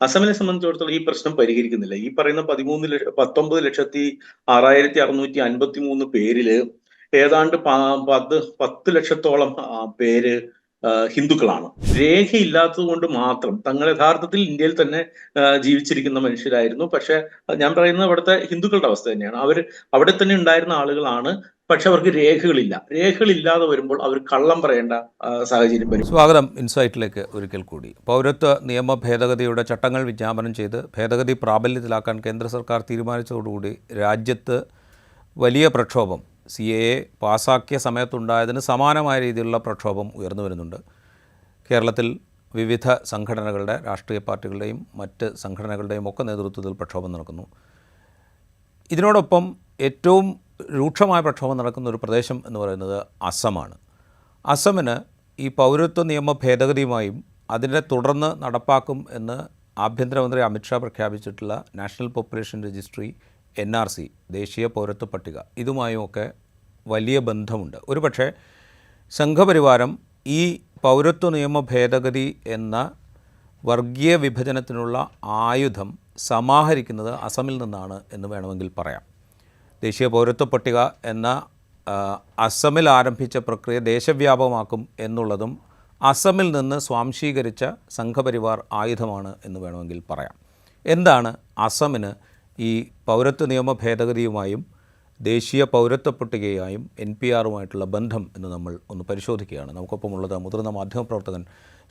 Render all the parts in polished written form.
അസമിനെ സംബന്ധിച്ചിടത്തോളം ഈ പ്രശ്നം പരിഹരിക്കുന്നില്ല. ഈ പറയുന്ന 19,653 പേരില് ഏതാണ്ട് 10 ലക്ഷത്തോളം പേര് ഹിന്ദുക്കളാണ്. രേഖയില്ലാത്തത് കൊണ്ട് മാത്രം തങ്ങൾ യഥാർത്ഥത്തിൽ ഇന്ത്യയിൽ തന്നെ ജീവിച്ചിരിക്കുന്ന മനുഷ്യരായിരുന്നു. പക്ഷെ ഞാൻ പറയുന്നത് അവിടുത്തെ ഹിന്ദുക്കളുടെ അവസ്ഥ തന്നെയാണ്. അവിടെ തന്നെ ഉണ്ടായിരുന്ന ആളുകളാണ്. പക്ഷെ അവർക്ക് രേഖകളില്ല. രേഖകളില്ലാതെ വരുമ്പോൾ അവർ കള്ളം പറയേണ്ട സാഹചര്യം വരും. സ്വാഗതം ഇൻസൈറ്റിലേക്ക് ഒരിക്കൽ കൂടി. പൗരത്വ നിയമ ഭേദഗതിയുടെ ചട്ടങ്ങൾ വിജ്ഞാപനം ചെയ്ത് ഭേദഗതി പ്രാബല്യത്തിലാക്കാൻ കേന്ദ്ര സർക്കാർ തീരുമാനിച്ചതോടുകൂടി രാജ്യത്ത് വലിയ പ്രക്ഷോഭം CAA പാസാക്കിയ സമയത്തുണ്ടായതിന് സമാനമായ രീതിയിലുള്ള പ്രക്ഷോഭം ഉയർന്നു വരുന്നുണ്ട്. കേരളത്തിൽ വിവിധ സംഘടനകളുടെ, രാഷ്ട്രീയ പാർട്ടികളുടെയും മറ്റ് സംഘടനകളുടെയും ഒക്കെ നേതൃത്വത്തിൽ പ്രക്ഷോഭം നടക്കുന്നു. ഇതിനോടൊപ്പം ഏറ്റവും രൂക്ഷമായ പ്രക്ഷോഭം നടക്കുന്ന ഒരു പ്രദേശം എന്ന് പറയുന്നത് അസമാണ്. അസമിന് ഈ പൗരത്വ നിയമ ഭേദഗതിയുമായും അതിനെ തുടർന്ന് നടപ്പാക്കും എന്ന് ആഭ്യന്തരമന്ത്രി അമിത്ഷാ പ്രഖ്യാപിച്ചിട്ടുള്ള നാഷണൽ പോപ്പുലേഷൻ രജിസ്ട്രി NRC, ദേശീയ പൗരത്വ പട്ടിക, ഇതുമായുമൊക്കെ വലിയ ബന്ധമുണ്ട്. ഒരുപക്ഷെ സംഘപരിവാരം ഈ പൗരത്വ നിയമ ഭേദഗതി എന്ന വർഗീയ വിഭജനത്തിനുള്ള ആയുധം സമാഹരിക്കുന്നത് അസമിൽ നിന്നാണ് എന്ന് വേണമെങ്കിൽ പറയാം. ദേശീയ പൗരത്വ പട്ടിക എന്ന അസമിൽ ആരംഭിച്ച പ്രക്രിയ ദേശവ്യാപകമാക്കും എന്നുള്ളതും അസമിൽ നിന്ന് സ്വാംശീകരിച്ച സംഘപരിവാർ ആയുധമാണ് എന്ന് വേണമെങ്കിൽ പറയാം. എന്താണ് അസമിന് ഈ പൗരത്വ നിയമ ഭേദഗതിയുമായും ദേശീയ പൗരത്വ പട്ടികയുമായും NPRുമായിട്ടുള്ള ബന്ധം എന്ന് നമ്മൾ ഒന്ന് പരിശോധിക്കുകയാണ്. നമുക്കൊപ്പമുള്ളത് മുതിർന്ന മാധ്യമപ്രവർത്തകൻ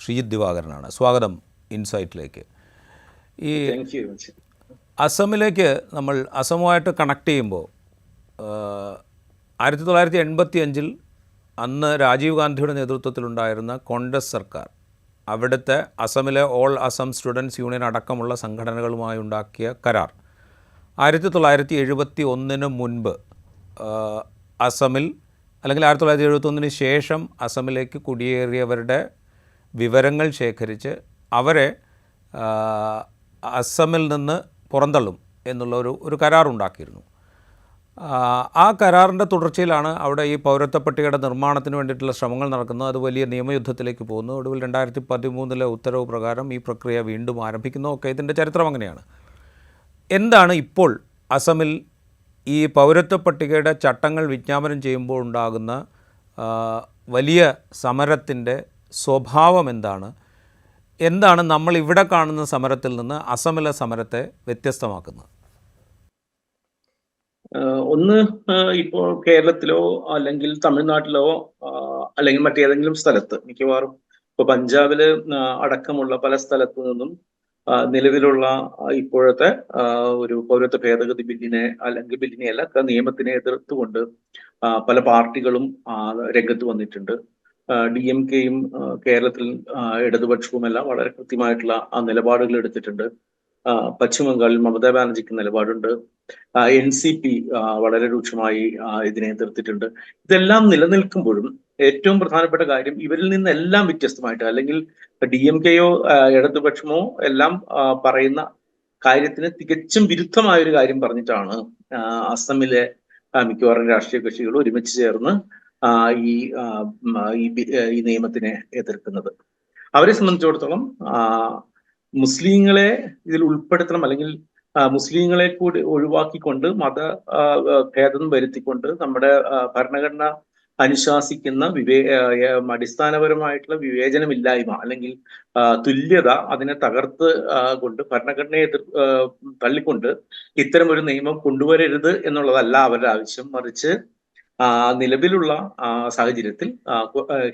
ശ്രീജിത്ത് ദിവാകരനാണ്. സ്വാഗതം ഇൻസൈറ്റിലേക്ക്. ഈ അസമിലേക്ക് നമ്മൾ അസമുമായിട്ട് കണക്ട് ചെയ്യുമ്പോൾ 1985 അന്ന് രാജീവ് ഗാന്ധിയുടെ നേതൃത്വത്തിലുണ്ടായിരുന്ന കോൺഗ്രസ് സർക്കാർ അവിടുത്തെ അസമിലെ ഓൾ അസം സ്റ്റുഡൻസ് യൂണിയൻ അടക്കമുള്ള സംഘടനകളുമായി ഉണ്ടാക്കിയ കരാർ 1971 മുൻപ് അസമിൽ, അല്ലെങ്കിൽ 1971 ശേഷം അസമിലേക്ക് കുടിയേറിയവരുടെ വിവരങ്ങൾ ശേഖരിച്ച് അവരെ അസമിൽ നിന്ന് പുറന്തള്ളും എന്നുള്ള ഒരു കരാറുണ്ടാക്കിയിരുന്നു. ആ കരാറിൻ്റെ തുടർച്ചയിലാണ് അവിടെ ഈ പൗരത്വ പട്ടികയുടെ നിർമ്മാണത്തിന് വേണ്ടിയിട്ടുള്ള ശ്രമങ്ങൾ നടക്കുന്നത്. അത് വലിയ നിയമയുദ്ധത്തിലേക്ക് പോകുന്നു. ഒടുവിൽ 2013 ഉത്തരവ് പ്രകാരം ഈ പ്രക്രിയ വീണ്ടും ആരംഭിക്കുന്നു. ഒക്കെ ഇതിൻ്റെ ചരിത്രം അങ്ങനെയാണ്. എന്താണ് ഇപ്പോൾ അസമിൽ ഈ പൗരത്വ പട്ടികയുടെ ചട്ടങ്ങൾ വിജ്ഞാപനം ചെയ്യുമ്പോൾ ഉണ്ടാകുന്ന വലിയ സമരത്തിൻ്റെ സ്വഭാവം എന്താണ് നമ്മൾ ഇവിടെ കാണുന്ന സമരത്തിൽ നിന്ന് അസമിലെ സമരത്തെ വ്യത്യസ്തമാക്കുന്നത്? ഒന്ന്, ഇപ്പോൾ കേരളത്തിലോ അല്ലെങ്കിൽ തമിഴ്നാട്ടിലോ അല്ലെങ്കിൽ മറ്റേതെങ്കിലും സ്ഥലത്ത്, മിക്കവാറും ഇപ്പൊ പഞ്ചാബില് അടക്കമുള്ള പല സ്ഥലത്തു നിന്നും നിലവിലുള്ള ഇപ്പോഴത്തെ ഒരു പൗരത്വ ഭേദഗതി ബില്ലിനെ അല്ലെങ്കിൽ ബില്ലിനെയല്ല നിയമത്തിനെ എതിർത്തുകൊണ്ട് പല പാർട്ടികളും രംഗത്ത് വന്നിട്ടുണ്ട്. DMKയും കേരളത്തിൽ ഇടതുപക്ഷവുമെല്ലാം വളരെ കൃത്യമായിട്ടുള്ള നിലപാടുകൾ എടുത്തിട്ടുണ്ട്. പശ്ചിമ ബംഗാളിൽ മമതാ ബാനർജിക്ക് നിലപാടുണ്ട്. NCP വളരെ രൂക്ഷമായി ഇതിനെ എതിർത്തിട്ടുണ്ട്. ഇതെല്ലാം നിലനിൽക്കുമ്പോഴും ഏറ്റവും പ്രധാനപ്പെട്ട കാര്യം, ഇവരിൽ നിന്നെല്ലാം വ്യത്യസ്തമായിട്ട്, അല്ലെങ്കിൽ DMKയോ ഇടതുപക്ഷമോ എല്ലാം പറയുന്ന കാര്യത്തിന് തികച്ചും വിരുദ്ധമായ ഒരു കാര്യം പറഞ്ഞിട്ടാണ് അസമിലെ മിക്കവാറും രാഷ്ട്രീയ കക്ഷികൾ ഒരുമിച്ച് ചേർന്ന് ഈ നിയമത്തിനെ എതിർക്കുന്നത്. അവരെ സംബന്ധിച്ചിടത്തോളം മുസ്ലിങ്ങളെ ഇതിൽ ഉൾപ്പെടുത്തണം, അല്ലെങ്കിൽ മുസ്ലിങ്ങളെ കൂടി ഒഴിവാക്കിക്കൊണ്ട് ഭേദം വരുത്തിക്കൊണ്ട് നമ്മുടെ ഭരണഘടന അനുശാസിക്കുന്ന അടിസ്ഥാനപരമായിട്ടുള്ള വിവേചനമില്ലായ്മ അല്ലെങ്കിൽ തുല്യത അതിനെ തകർത്ത് കൊണ്ട് ഭരണഘടനയെ തള്ളിക്കൊണ്ട് ഇത്തരം ഒരു നിയമം കൊണ്ടുവരരുത് എന്നുള്ളതല്ല അവരുടെ ആവശ്യം. മറിച്ച് നിലവിലുള്ള സാഹചര്യത്തിൽ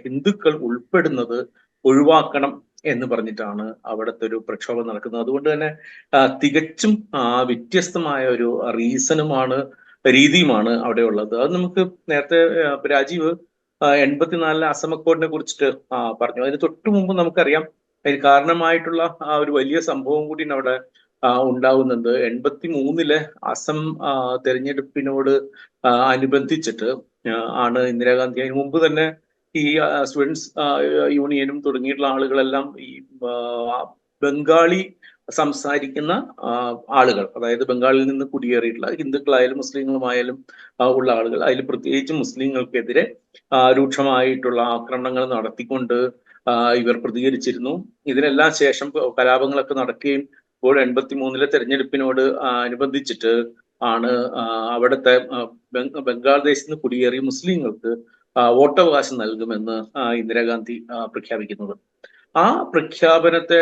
ഹിന്ദുക്കൾ ഉൾപ്പെടുന്നത് ഒഴിവാക്കണം എന്ന് പറഞ്ഞിട്ടാണ് അവിടുത്തെ ഒരു പ്രക്ഷോഭം നടക്കുന്നത്. അതുകൊണ്ട് തന്നെ തികച്ചും വ്യത്യസ്തമായ ഒരു രീതിയുമാണ് അവിടെ ഉള്ളത്. അത് നമുക്ക് നേരത്തെ രാജീവ് 84 അസം അക്കോർഡിനെ കുറിച്ചിട്ട് പറഞ്ഞു. അതിന് തൊട്ടു മുമ്പ് നമുക്കറിയാം അതിന് കാരണമായിട്ടുള്ള ഒരു വലിയ സംഭവം കൂടി അവിടെ ഉണ്ടാകുന്നുണ്ട്. 83 അസം തെരഞ്ഞെടുപ്പിനോട് അനുബന്ധിച്ചിട്ട് ആണ് ഇന്ദിരാഗാന്ധി, അതിന് മുമ്പ് തന്നെ ഈ സ്റ്റുഡൻസ് യൂണിയനും തുടങ്ങിയിട്ടുള്ള ആളുകളെല്ലാം ഈ ബംഗാളി സംസാരിക്കുന്ന ആളുകൾ, അതായത് ബംഗാളിൽ നിന്ന് കുടിയേറിയിട്ടുള്ള ഹിന്ദുക്കളായാലും മുസ്ലിങ്ങളുമായാലും ഉള്ള ആളുകൾ, അതിൽ പ്രത്യേകിച്ച് മുസ്ലിങ്ങൾക്കെതിരെ രൂക്ഷമായിട്ടുള്ള ആക്രമണങ്ങൾ നടത്തിക്കൊണ്ട് ഇവർ പ്രതികരിച്ചിരുന്നു. ഇതിനെല്ലാം ശേഷം കലാപങ്ങളൊക്കെ നടക്കുകയും ഇപ്പോൾ 83-ലെ തെരഞ്ഞെടുപ്പിനോട് അനുബന്ധിച്ചിട്ട് ആണ് അവിടുത്തെ ബംഗ്ലാദേശിൽ നിന്ന് കുടിയേറിയ മുസ്ലിങ്ങൾക്ക് വോട്ടവകാശം നൽകുമെന്ന് ഇന്ദിരാഗാന്ധി പ്രഖ്യാപിക്കുന്നത്. ആ പ്രഖ്യാപനത്തെ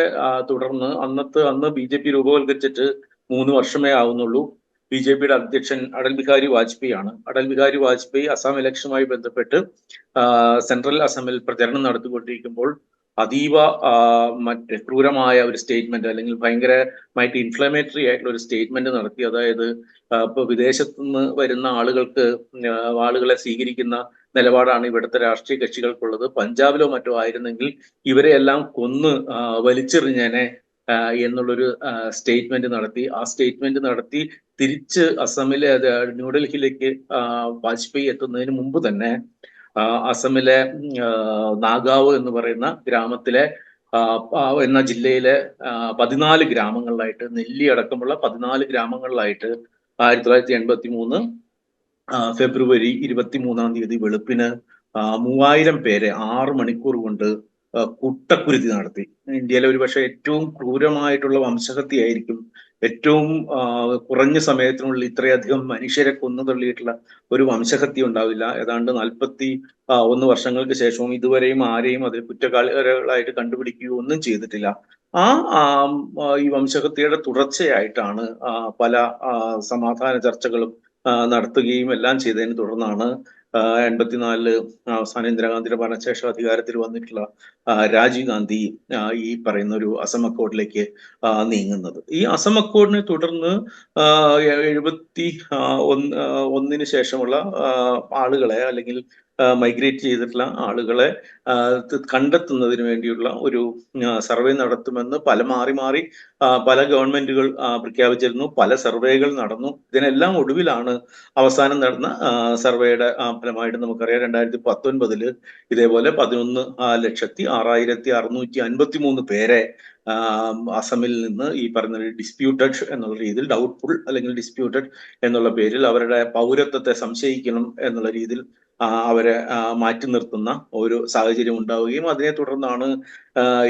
തുടർന്ന് അന്ന് BJP രൂപവൽക്കരിച്ചിട്ട് 3 വർഷമേ ആവുന്നുള്ളൂ. BJPയുടെ അധ്യക്ഷൻ അടൽ ബിഹാരി വാജ്പേയി ആണ്. അടൽ ബിഹാരി വാജ്പേയി അസം ഇലക്ഷനുമായി ബന്ധപ്പെട്ട് സെൻട്രൽ അസമിൽ പ്രചരണം നടത്തിക്കൊണ്ടിരിക്കുമ്പോൾ അതീവ മറ്റേ ക്രൂരമായ ഒരു സ്റ്റേറ്റ്മെന്റ്, അല്ലെങ്കിൽ ഭയങ്കരമായിട്ട് ഇൻഫ്ലമേറ്ററി ആയിട്ടുള്ള ഒരു സ്റ്റേറ്റ്മെന്റ് നടത്തി. അതായത് ഇപ്പൊ വിദേശത്തു നിന്ന് വരുന്ന ആളുകളെ സ്വീകരിക്കുന്ന നിലപാടാണ് ഇവിടുത്തെ രാഷ്ട്രീയ കക്ഷികൾക്കുള്ളത്. പഞ്ചാബിലോ മറ്റോ ആയിരുന്നെങ്കിൽ ഇവരെ എല്ലാം കൊന്ന് വലിച്ചെറിഞ്ഞേനെ എന്നുള്ളൊരു സ്റ്റേറ്റ്മെന്റ് നടത്തി. ആ സ്റ്റേറ്റ്മെന്റ് നടത്തി തിരിച്ച് അസമിലെ ന്യൂഡൽഹിയിലേക്ക് വാജ്പേയി എത്തുന്നതിന് മുമ്പ് തന്നെ അസമിലെ നാഗാവ് എന്ന് പറയുന്ന എന്ന ജില്ലയിലെ 14 ഗ്രാമങ്ങളിലായിട്ട്, നെല്ലി അടക്കമുള്ള 14 ഗ്രാമങ്ങളിലായിട്ട് 1983 ഫെബ്രുവരി 23 വെളുപ്പിന് 3000 പേരെ 6 മണിക്കൂർ കൊണ്ട് കൂട്ടക്കുരുതി നടത്തി. ഇന്ത്യയിലെ ഒരുപക്ഷെ ഏറ്റവും ക്രൂരമായിട്ടുള്ള വംശഹത്യയായിരിക്കും. ഏറ്റവും കുറഞ്ഞ സമയത്തിനുള്ളിൽ ഇത്രയധികം മനുഷ്യരെ കൊന്നു തള്ളിയിട്ടുള്ള ഒരു വംശഹത്യ ഉണ്ടാവില്ല. ഏതാണ്ട് 41 വർഷങ്ങൾക്ക് ശേഷവും ഇതുവരെയും ആരെയും അതിൽ കുറ്റക്കാരികളായിട്ട് കണ്ടുപിടിക്കുകയോ ഒന്നും ചെയ്തിട്ടില്ല. ഈ വംശഹത്യയുടെ തുടർച്ചയായിട്ടാണ് പല സമാധാന ചർച്ചകളും നടത്തുകയും എല്ലാം ചെയ്തതിനെ തുടർന്നാണ് 84 അവസാന ഇന്ദിരാഗാന്ധിയുടെ ഭരണശേഷം അധികാരത്തിൽ വന്നിട്ടുള്ള രാജീവ് ഗാന്ധി ഈ പറയുന്ന ഒരു അസം അക്കോർഡിലേക്ക് നീങ്ങുന്നത്. ഈ അസം അക്കോർഡിനെ തുടർന്ന് 71 ശേഷമുള്ള ആളുകളെ, അല്ലെങ്കിൽ മൈഗ്രേറ്റ് ചെയ്തിട്ടുള്ള ആളുകളെ കണ്ടെത്തുന്നതിന് വേണ്ടിയുള്ള ഒരു സർവേ നടത്തുമെന്ന് മാറി പല ഗവൺമെന്റുകൾ പ്രഖ്യാപിച്ചിരുന്നു. പല സർവേകൾ നടന്നു. ഇതിനെല്ലാം ഒടുവിലാണ് അവസാനം നടന്ന സർവേയുടെ ഫലമായിട്ട് നമുക്കറിയാം 2019 ഇതേപോലെ 11,06,653 പേരെ അസമിൽ നിന്ന് ഈ പറഞ്ഞ ഡിസ്പ്യൂട്ടഡ് എന്നുള്ള രീതിയിൽ, ഡൗട്ട്ഫുൾ അല്ലെങ്കിൽ ഡിസ്പ്യൂട്ടഡ് എന്നുള്ള പേരിൽ അവരുടെ പൗരത്വത്തെ സംശയിക്കണം എന്നുള്ള രീതിയിൽ അവരെ മാറ്റി നിർത്തുന്ന ഒരു സാഹചര്യം ഉണ്ടാവുകയും അതിനെ തുടർന്നാണ്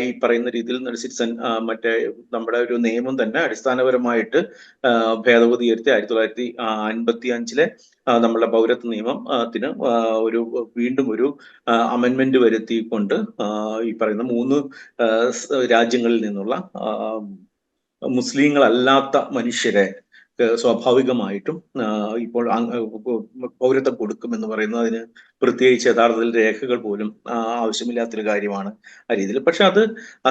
ഈ പറയുന്ന രീതിയിൽ സിറ്റിസൺ നമ്മുടെ ഒരു നിയമം തന്നെ അടിസ്ഥാനപരമായിട്ട് ഭേദഗതി ഉയർത്തി 1955-ലെ നമ്മളുടെ പൗരത്വ നിയമത്തിന് വീണ്ടും ഒരു അമെൻമെന്റ് വരുത്തിക്കൊണ്ട് ഈ പറയുന്ന 3 രാജ്യങ്ങളിൽ നിന്നുള്ള മുസ്ലിങ്ങളല്ലാത്ത മനുഷ്യരെ സ്വാഭാവികമായിട്ടും ഇപ്പോൾ പൗരത്വം കൊടുക്കുമെന്ന് പറയുന്നത് അതിന് പ്രത്യേകിച്ച് യഥാർത്ഥത്തിൽ രേഖകൾ പോലും ആവശ്യമില്ലാത്തൊരു കാര്യമാണ് ആ രീതിയിൽ. പക്ഷെ അത്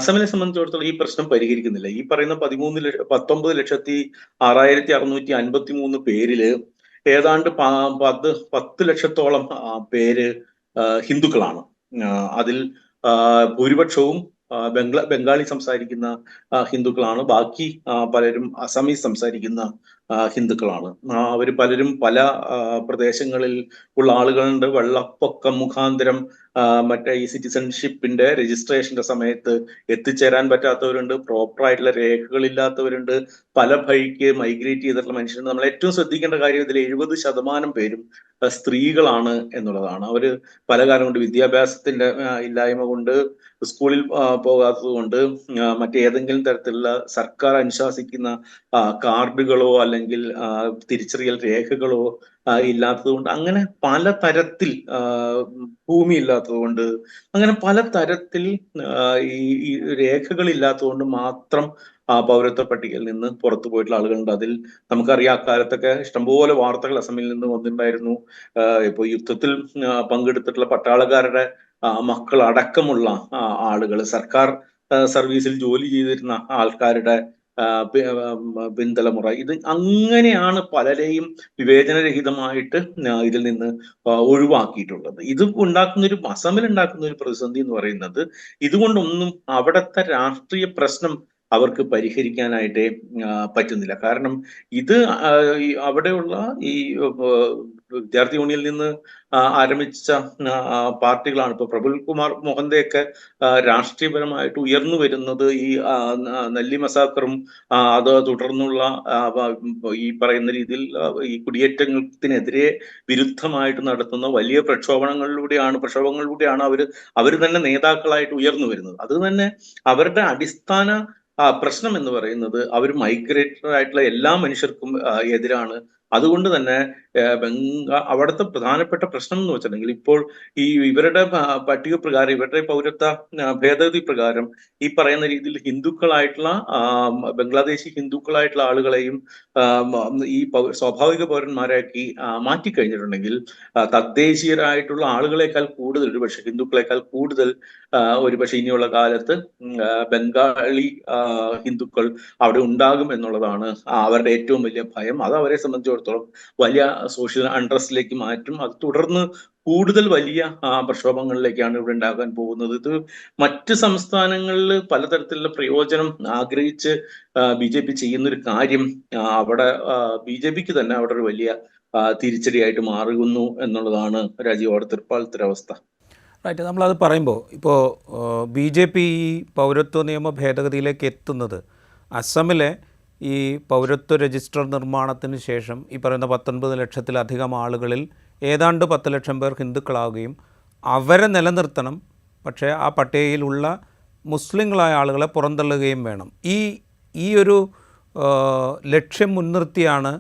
അസമിനെ സംബന്ധിച്ചിടത്തോളം ഈ പ്രശ്നം പരിഹരിക്കുന്നില്ല. ഈ പറയുന്ന 19,06,653 പേരില് ഏതാണ്ട് 10 ലക്ഷത്തോളം പേര് ഹിന്ദുക്കളാണ്. അതിൽ ഭൂരിപക്ഷവും ബംഗാളി സംസാരിക്കുന്ന ഹിന്ദുക്കളാണ്. ബാക്കി പലരും അസമീസ് സംസാരിക്കുന്ന ഹിന്ദുക്കളാണ്. അവർ പലരും പല പ്രദേശങ്ങളിൽ ഉള്ള ആളുകളുണ്ട്. വെള്ളപ്പൊക്കം മുഖാന്തരം ഈ സിറ്റിസൺഷിപ്പിന്റെ രജിസ്ട്രേഷന്റെ സമയത്ത് എത്തിച്ചേരാൻ പറ്റാത്തവരുണ്ട്. പ്രോപ്പറായിട്ടുള്ള രേഖകളില്ലാത്തവരുണ്ട്. പല വഴിക്ക് മൈഗ്രേറ്റ് ചെയ്തിട്ടുള്ള മനുഷ്യരുണ്ട്. നമ്മൾ ഏറ്റവും ശ്രദ്ധിക്കേണ്ട കാര്യം ഇതിൽ 70% പേരും സ്ത്രീകളാണ് എന്നുള്ളതാണ്. അവര് പല കാലം കൊണ്ട് വിദ്യാഭ്യാസത്തിന്റെ ഇല്ലായ്മ കൊണ്ട്, സ്കൂളിൽ പോകാത്തത് കൊണ്ട്, മറ്റേതെങ്കിലും തരത്തിലുള്ള സർക്കാർ അനുശാസിക്കുന്ന കാർഡുകളോ അല്ലെങ്കിൽ തിരിച്ചറിയൽ രേഖകളോ ഇല്ലാത്തത് കൊണ്ട്, അങ്ങനെ പലതരത്തിൽ ഭൂമി ഇല്ലാത്തത് കൊണ്ട്, അങ്ങനെ പലതരത്തിൽ ഈ രേഖകൾ ഇല്ലാത്തത് കൊണ്ട് മാത്രം പൗരത്വ പട്ടികയിൽ നിന്ന് പുറത്തു പോയിട്ടുള്ള ആളുകളുണ്ട്. അതിൽ നമുക്കറിയാം അക്കാലത്തൊക്കെ ഇഷ്ടംപോലെ വാർത്തകൾ അസമിൽ നിന്ന് വന്നിട്ടുണ്ടായിരുന്നു. ഇപ്പൊ യുദ്ധത്തിൽ പങ്കെടുത്തിട്ടുള്ള പട്ടാളക്കാരുടെ മക്കൾ അടക്കമുള്ള ആളുകൾ, സർക്കാർ സർവീസിൽ ജോലി ചെയ്തിരുന്ന ആൾക്കാരുടെ പിന്തലമുറ, ഇത് അങ്ങനെയാണ് പലരെയും വിവേചനരഹിതമായിട്ട് ഇതിൽ നിന്ന് ഒഴിവാക്കിയിട്ടുള്ളത്. ഇത് അസമിൽ ഉണ്ടാക്കുന്ന ഒരു പ്രതിസന്ധി എന്ന് പറയുന്നത്, ഇതുകൊണ്ടൊന്നും അവിടുത്തെ രാഷ്ട്രീയ പ്രശ്നം അവർക്ക് പരിഹരിക്കാനായിട്ട് പറ്റുന്നില്ല. കാരണം ഇത് അവിടെയുള്ള ഈ വിദ്യാർത്ഥി യൂണിയനിൽ നിന്ന് ആരംഭിച്ച പാർട്ടികളാണ്. ഇപ്പൊ പ്രഫുൽ കുമാർ മോഹന്തയൊക്കെ രാഷ്ട്രീയപരമായിട്ട് ഉയർന്നു വരുന്നത് ഈ നെല്ലി മസാക്കറും അത് തുടർന്നുള്ള ഈ പറയുന്ന രീതിയിൽ ഈ കുടിയേറ്റത്തിനെതിരെ വിരുദ്ധമായിട്ട് നടത്തുന്ന വലിയ പ്രക്ഷോഭങ്ങളിലൂടെയാണ് അവർ തന്നെ നേതാക്കളായിട്ട് ഉയർന്നു വരുന്നത്. അത് തന്നെ അവരുടെ അടിസ്ഥാന പ്രശ്നം എന്ന് പറയുന്നത് അവർ മൈഗ്രേറ്റഡ് ആയിട്ടുള്ള എല്ലാ മനുഷ്യർക്കും എതിരാണ്. അതുകൊണ്ട് തന്നെ അവിടുത്തെ പ്രധാനപ്പെട്ട പ്രശ്നം എന്ന് വെച്ചിട്ടുണ്ടെങ്കിൽ ഇപ്പോൾ ഇവരുടെ പട്ടിക പ്രകാരം, ഇവരുടെ പൗരത്വ ഭേദഗതി പ്രകാരം ഈ പറയുന്ന രീതിയിൽ ഹിന്ദുക്കളായിട്ടുള്ള ബംഗ്ലാദേശി ഹിന്ദുക്കളായിട്ടുള്ള ആളുകളെയും ഈ സ്വാഭാവിക പൗരന്മാരാക്കി മാറ്റിക്കഴിഞ്ഞിട്ടുണ്ടെങ്കിൽ തദ്ദേശീയരായിട്ടുള്ള ആളുകളെക്കാൾ കൂടുതൽ, ഒരുപക്ഷെ ഹിന്ദുക്കളെക്കാൾ കൂടുതൽ ഒരുപക്ഷെ ഇനിയുള്ള കാലത്ത് ബംഗാളി ഹിന്ദുക്കൾ അവിടെ ഉണ്ടാകും എന്നുള്ളതാണ് അവരുടെ ഏറ്റവും വലിയ ഭയം. അത് അവരെ സംബന്ധിച്ചിടത്തോളം വലിയ സോഷ്യൽ അൺട്രസ്റ്റിലേക്ക് മാറ്റും. അത് തുടർന്ന് കൂടുതൽ വലിയ പ്രക്ഷോഭങ്ങളിലേക്കാണ് ഇവിടെ ഉണ്ടാകാൻ പോകുന്നത്. ഇത് മറ്റ് സംസ്ഥാനങ്ങളിൽ പലതരത്തിലുള്ള പ്രയോജനം ആഗ്രഹിച്ച് BJP ചെയ്യുന്നൊരു കാര്യം അവിടെ BJPക്ക് തന്നെ അവിടെ ഒരു വലിയ തിരിച്ചടിയായിട്ട് മാറുന്നു എന്നുള്ളതാണ് രാജീവ് അവിടുത്തെ ഇപ്പോഴത്തെ അവസ്ഥ. റൈറ്റ്. നമ്മളത് പറയുമ്പോൾ ഇപ്പോൾ BJP ഈ പൗരത്വ നിയമ ഭേദഗതിയിലേക്ക് എത്തുന്നത് അസമിലെ ഈ പൗരത്വ രജിസ്റ്റർ നിർമ്മാണത്തിന് ശേഷം ഈ പറയുന്ന 19 ലക്ഷത്തിലധികം ആളുകളിൽ ഏതാണ്ട് 10 ലക്ഷം പേർ ഹിന്ദുക്കളാവുകയും അവരെ നിലനിർത്തണം, പക്ഷേ ആ പട്ടികയിലുള്ള മുസ്ലിങ്ങളായ ആളുകളെ പുറന്തള്ളുകയും വേണം. ഈ ഒരു ലക്ഷ്യം മുൻനിർത്തിയാണ്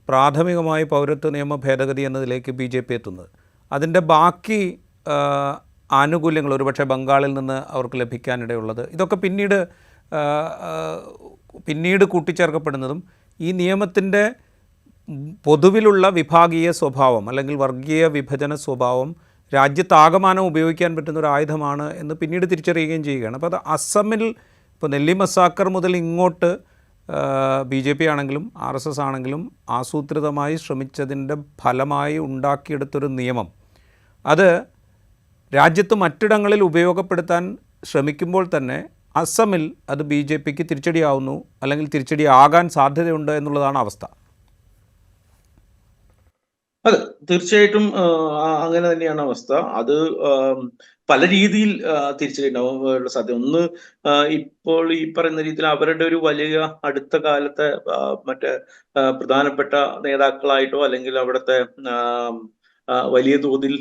പ്രാഥമികമായി പൗരത്വ നിയമ ഭേദഗതി എന്നതിലേക്ക് BJP എത്തുന്നത്. അതിൻ്റെ ബാക്കി ആനുകൂല്യങ്ങൾ ഒരുപക്ഷെ ബംഗാളിൽ നിന്ന് അവർക്ക് ലഭിക്കാനിടയുള്ളത്, ഇതൊക്കെ പിന്നീട് കൂട്ടിച്ചേർക്കപ്പെടുന്നതും ഈ നിയമത്തിൻ്റെ പൊതുവിലുള്ള വിഭാഗീയ സ്വഭാവം അല്ലെങ്കിൽ വർഗീയ വിഭജന സ്വഭാവം രാജ്യത്താകമാനം ഉപയോഗിക്കാൻ പറ്റുന്ന ഒരു ആയുധമാണ് എന്ന് പിന്നീട് തിരിച്ചറിയുകയും ചെയ്യുകയാണ്. അപ്പോൾ അത് അസമിൽ ഇപ്പോൾ നെല്ലി മസാക്കർ മുതൽ ഇങ്ങോട്ട് BJP ആണെങ്കിലും RSS ആണെങ്കിലും ആസൂത്രിതമായി ശ്രമിച്ചതിൻ്റെ ഫലമായി ഉണ്ടാക്കിയെടുത്തൊരു നിയമം അത് രാജ്യത്ത് മറ്റിടങ്ങളിൽ ഉപയോഗപ്പെടുത്താൻ ശ്രമിക്കുമ്പോൾ തന്നെ അസമിൽ അത് BJPക്ക് തിരിച്ചടിയാവുന്നു, അല്ലെങ്കിൽ തിരിച്ചടിയാകാൻ സാധ്യതയുണ്ട് എന്നുള്ളതാണ് അവസ്ഥ. അതെ, തീർച്ചയായിട്ടും അങ്ങനെ തന്നെയാണ് അവസ്ഥ. അത് പല രീതിയിൽ തിരിച്ചടിയുണ്ടാവാനുള്ള സാധ്യത. ഒന്ന്, ഇപ്പോൾ ഈ പറയുന്ന രീതിയിൽ അവരുടെ ഒരു വലിയ അടുത്ത കാലത്തെ മറ്റേ പ്രധാനപ്പെട്ട നേതാക്കളായിട്ടോ അല്ലെങ്കിൽ അവിടുത്തെ വലിയ തോതിൽ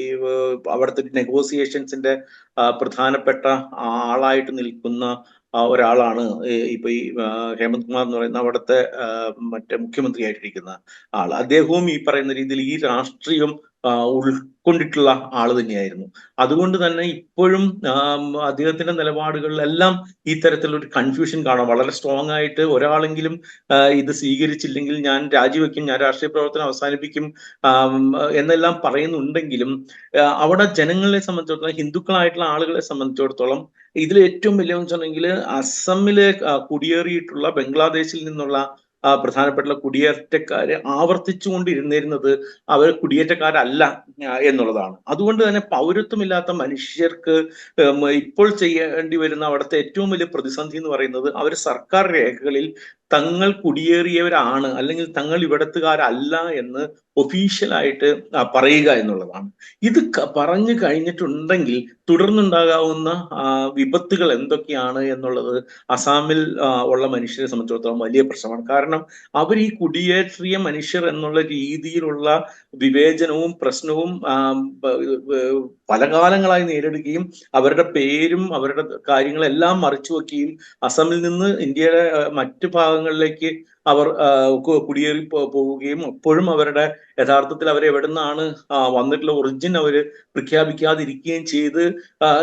ഈ അവിടുത്തെ നെഗോസിയേഷൻസിന്റെ പ്രധാനപ്പെട്ട ആളായിട്ട് നിൽക്കുന്ന ഒരാളാണ് ഇപ്പൊ ഈ ഹേമന്ത് കുമാർ എന്ന് പറയുന്ന അവിടുത്തെ മറ്റേ മുഖ്യമന്ത്രി ആയിട്ടിരിക്കുന്ന ആൾ. അദ്ദേഹവും ഈ പറയുന്ന രീതിയിൽ ഈ രാഷ്ട്രീയം ഉൾക്കൊണ്ടിട്ടുള്ള ആള് തന്നെയായിരുന്നു. അതുകൊണ്ട് തന്നെ ഇപ്പോഴും അദ്ദേഹത്തിന്റെ നിലപാടുകളിലെല്ലാം ഈ തരത്തിലൊരു കൺഫ്യൂഷൻ കാണാം. വളരെ സ്ട്രോങ് ആയിട്ട് ഒരാളെങ്കിലും ഇത് സ്വീകരിച്ചില്ലെങ്കിൽ ഞാൻ രാജിവെക്കും, ഞാൻ രാഷ്ട്രീയ പ്രവർത്തനം അവസാനിപ്പിക്കും എന്നെല്ലാം പറയുന്നുണ്ടെങ്കിലും അവിടെ ജനങ്ങളെ സംബന്ധിച്ചിടത്തോളം, ഹിന്ദുക്കളായിട്ടുള്ള ആളുകളെ സംബന്ധിച്ചിടത്തോളം ഇതിൽ ഏറ്റവും വലിയ വെച്ചിട്ടുണ്ടെങ്കിൽ അസമില് കുടിയേറിയിട്ടുള്ള ബംഗ്ലാദേശിൽ നിന്നുള്ള പ്രധാനപ്പെട്ട കുടിയേറ്റക്കാര് ആവർത്തിച്ചുകൊണ്ടിരുന്നിരുന്നത് അവർ കുടിയേറ്റക്കാരല്ല എന്നുള്ളതാണ്. അതുകൊണ്ട് തന്നെ പൗരത്വമില്ലാത്ത മനുഷ്യർക്ക് ഇപ്പോൾ ചെയ്യേണ്ടി വരുന്ന അവിടുത്തെ ഏറ്റവും വലിയ പ്രതിസന്ധി എന്ന് പറയുന്നത് അവർ സർക്കാർ രേഖകളിൽ തങ്ങൾ കുടിയേറിയവരാണ് അല്ലെങ്കിൽ തങ്ങൾ ഇവിടത്തുകാരല്ല എന്ന് ഒഫീഷ്യലായിട്ട് പറയുക എന്നുള്ളതാണ്. ഇത് പറഞ്ഞു കഴിഞ്ഞിട്ടുണ്ടെങ്കിൽ തുടർന്നുണ്ടാകാവുന്ന വിപത്തുകൾ എന്തൊക്കെയാണ് എന്നുള്ളത് അസാമിൽ ഉള്ള മനുഷ്യരെ സംബന്ധിച്ചിടത്തോളം വലിയ പ്രശ്നമാണ്. കാരണം അവർ ഈ കുടിയേറിയ മനുഷ്യർ എന്നുള്ള രീതിയിലുള്ള വിവേചനവും പ്രശ്നവും പല കാലങ്ങളായി നേരിടുകയും അവരുടെ പേരും അവരുടെ കാര്യങ്ങളെല്ലാം മറിച്ചു വെക്കുകയും അസമിൽ നിന്ന് ഇന്ത്യയുടെ മറ്റു ഭാഗങ്ങളിലേക്ക് അവർ കുടിയേറി പോവുകയും അപ്പോഴും അവരുടെ യഥാർത്ഥത്തിൽ അവർ എവിടെ നിന്നാണ് വന്നിട്ടുള്ള ഒറിജിൻ അവര് പ്രഖ്യാപിക്കാതിരിക്കുകയും ചെയ്ത്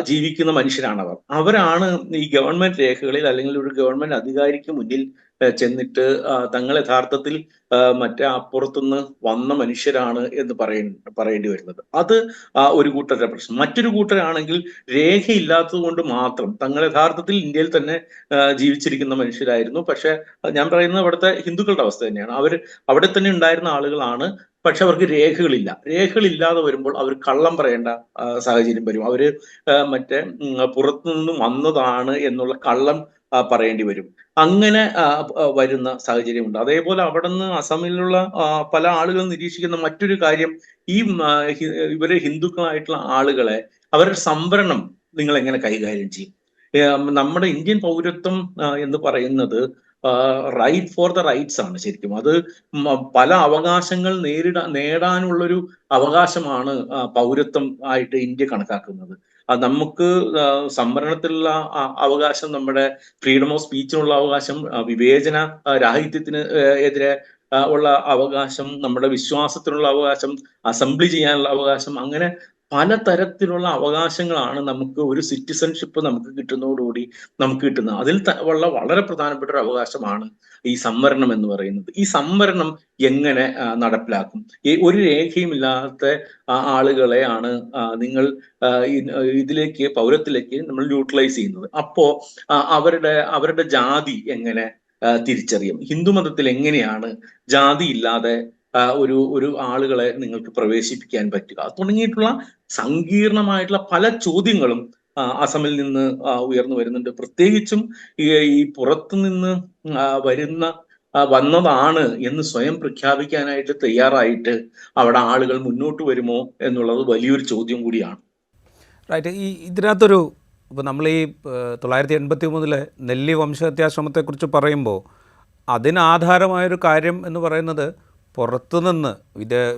ജീവിക്കുന്ന മനുഷ്യരാണ് അവരാണ് ഈ ഗവൺമെന്റ് രേഖകളിൽ അല്ലെങ്കിൽ ഒരു ഗവൺമെന്റ് അധികാരിക്ക് മുന്നിൽ ചെന്നിട്ട് തങ്ങൾ യഥാർത്ഥത്തിൽ മറ്റേ അപ്പുറത്തുനിന്ന് വന്ന മനുഷ്യരാണ് എന്ന് പറയേണ്ടി വരുന്നത്. അത് ഒരു കൂട്ടരുടെ പ്രശ്നം. മറ്റൊരു കൂട്ടരാണെങ്കിൽ രേഖയില്ലാത്തത് കൊണ്ട് മാത്രം തങ്ങൾ യഥാർത്ഥത്തിൽ ഇന്ത്യയിൽ തന്നെ ജീവിച്ചിരിക്കുന്ന മനുഷ്യരായിരുന്നു. പക്ഷെ ഞാൻ പറയുന്നത് അവിടുത്തെ ഹിന്ദുക്കളുടെ അവസ്ഥ തന്നെയാണ്. അവർ അവിടെ തന്നെ ഉണ്ടായിരുന്ന ആളുകളാണ്, പക്ഷെ അവർക്ക് രേഖകളില്ല. രേഖകളില്ലാതെ വരുമ്പോൾ അവർ കള്ളം പറയേണ്ട സാഹചര്യം വരും. അവര് മറ്റേ പുറത്തുനിന്ന് വന്നതാണ് എന്നുള്ള കള്ളം പറയേണ്ടി വരും. അങ്ങനെ വരുന്ന സാഹചര്യമുണ്ട്. അതേപോലെ അവിടെ നിന്ന് അസമിലുള്ള പല ആളുകളും നിരീക്ഷിക്കുന്ന മറ്റൊരു കാര്യം, ഈ ഇവര് ഹിന്ദുക്കളായിട്ടുള്ള ആളുകളെ അവരുടെ സംവരണം നിങ്ങൾ എങ്ങനെ കൈകാര്യം ചെയ്യും? നമ്മുടെ ഇന്ത്യൻ പൗരത്വം എന്ന് പറയുന്നത് റൈറ്റ് ഫോർ ദ റൈറ്റ്സ് ആണ്. ശരിക്കും അത് പല അവകാശങ്ങൾ നേടാനുള്ളൊരു അവകാശമാണ് പൗരത്വം ആയിട്ട് ഇന്ത്യ കണക്കാക്കുന്നത്. നമുക്ക് സംവരണത്തിലുള്ള അവകാശം, നമ്മുടെ ഫ്രീഡം ഓഫ് സ്പീച്ചിനുള്ള അവകാശം, വിവേചന രാഹിത്യത്തിന് എതിരെ ഉള്ള അവകാശം, നമ്മുടെ വിശ്വാസത്തിനുള്ള അവകാശം, അസംബ്ലി ചെയ്യാനുള്ള അവകാശം, അങ്ങനെ പലതരത്തിലുള്ള അവകാശങ്ങളാണ് നമുക്ക് ഒരു സിറ്റിസൺഷിപ്പ് നമുക്ക് കിട്ടുന്നതോടുകൂടി നമുക്ക് കിട്ടുന്നത്. അതിൽ ഉള്ള വളരെ പ്രധാനപ്പെട്ട ഒരു അവകാശമാണ് ഈ സംവരണം എന്ന് പറയുന്നത്. ഈ സംവരണം എങ്ങനെ നടപ്പിലാക്കും? ഒരു രേഖയുമില്ലാത്ത ആളുകളെയാണ് നിങ്ങൾ ഇതിലേക്ക്, പൗരത്തിലേക്ക് നമ്മൾ യൂട്ടിലൈസ് ചെയ്യുന്നത്. അപ്പോ അവരുടെ ജാതി എങ്ങനെ തിരിച്ചറിയും? ഹിന്ദു മതത്തിൽ എങ്ങനെയാണ് ജാതി ഇല്ലാതെ ഒരു ആളുകളെ നിങ്ങൾക്ക് പ്രവേശിപ്പിക്കാൻ പറ്റുക? തുടങ്ങിയിട്ടുള്ള സങ്കീർണമായിട്ടുള്ള പല ചോദ്യങ്ങളും അസമിൽ നിന്ന് ഉയർന്നു വരുന്നുണ്ട്. പ്രത്യേകിച്ചും ഈ പുറത്തു നിന്ന് വന്നതാണ് എന്ന് സ്വയം പ്രഖ്യാപിക്കാനായിട്ട് തയ്യാറായിട്ട് അവിടെ ആളുകൾ മുന്നോട്ട് വരുമോ എന്നുള്ളത് വലിയൊരു ചോദ്യം കൂടിയാണ്. റൈറ്റ്. ഇതിനകത്തൊരു ഇപ്പോൾ നമ്മൾ ഈ 1983 നെല്ലി വംശഹത്യാശ്രമത്തെക്കുറിച്ച് പറയുമ്പോൾ അതിനാധാരമായൊരു കാര്യം എന്ന് പറയുന്നത് പുറത്തുനിന്ന്